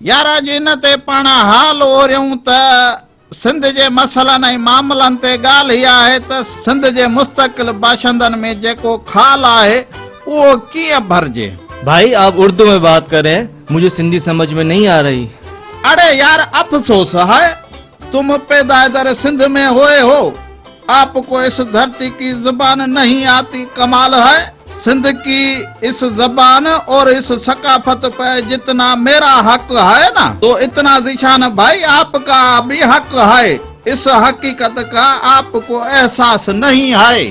यार जिन ते पाण हाल ओरियूं त सिंध जे मसइलनि ऐं मामलनि ते ॻाल्हि इहा आहे त सिंध जे मुस्तक़िल बाशिंदनि में जेको खाल आहे वो किए भरजे। भाई आप उर्दू में बात करें, मुझे सिंधी समझ में नहीं आ रही। अरे यार अफसोस है, तुम पैदा इधर सिंध में हुए हो, आपको इस धरती की जुबान नहीं आती। कमाल है, सिंध की इस जबान और इस सकाफत पे जितना मेरा हक है ना, तो इतना ज़ीशान भाई आपका भी हक है। इस हकीकत का आपको एहसास नहीं है।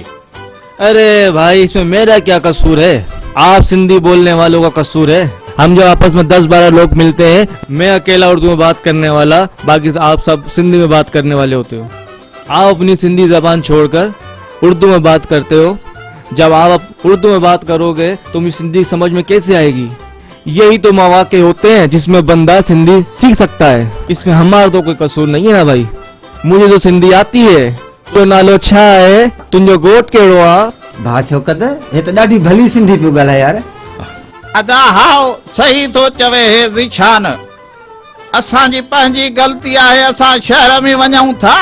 अरे भाई इसमें मेरा क्या कसूर है? आप सिंधी बोलने वालों का कसूर है। हम जब आपस में 10-12 लोग मिलते हैं, मैं अकेला उर्दू में बात करने वाला, बाकी आप सब सिंधी में बात करने वाले होते हो। आप अपनी सिंधी जबान छोड़कर उर्दू में बात करते हो। जब आप उर्दू में बात करोगे तो मुझे सिंधी समझ में कैसे आएगी? यही तो मौके होते हैं जिसमें बंदा सिंधी सीख सकता है। इसमें हमारा तो कोई कसूर नहीं है ना भाई। मुझे तो सिंधी आती है। तो नालो छा है, तुंजो गोट केड़ो आ? भा शौकत, हे त ॾाढी भली सिंधी पियो ॻाल्हाए यार। अदा हाओ सही तो चवे हे ज़ीशान, असांजी पंहिंजी ग़लती आहे। असां शहर में वञूं था,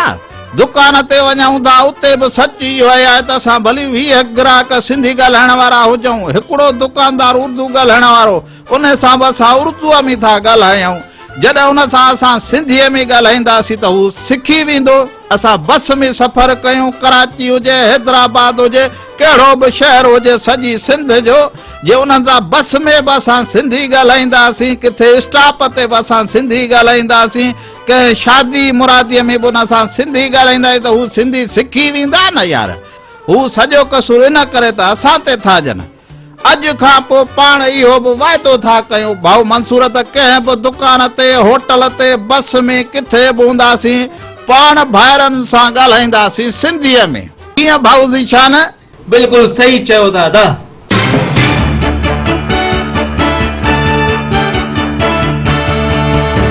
दुकान ते वञूं था, उते बि सच इहो आहे त असां भली 20 ग्राहक सिंधी ॻाल्हाइण वारा हुजूं, हिकिड़ो दुकानदार उर्दू ॻाल्हाइण वारो, उन सां बि असां उर्दूअ में था ॻाल्हायूं। जॾहिं उन सां असां सिंधीअ में ॻाल्हाईंदासीं त हू सिखी वेंदो। असां बस में सफ़र कयूं, कराची हुजे, हैदराबाद हुजे, कहिड़ो बि शहर हुजे सॼी सिंध जो, जे उन्हनि सां बस में बि असां सिंधी ॻाल्हाईंदासीं, किथे स्टॉप ते बि असां सिंधी ॻाल्हाईंदासीं, कंहिं शादी मुरादीअ में बि उन सां सिंधी ॻाल्हाईंदासीं त हू सिंधी सिखी वेंदा न यार। हू सॼो कसूर इन करे त असां ते था ॼनि। अॼु खां पोइ पाण इहो बि वाइदो था कयूं भाऊ मंसूर त कंहिं बि दुकान ते, होटल ते, बस में, किथे बि हूंदासीं, पाण भाइरनि सां ॻाल्हाईंदासीं सिंधीअ में। कीअं भाऊ ज़ीशान? बिल्कुल सही चयो दादा।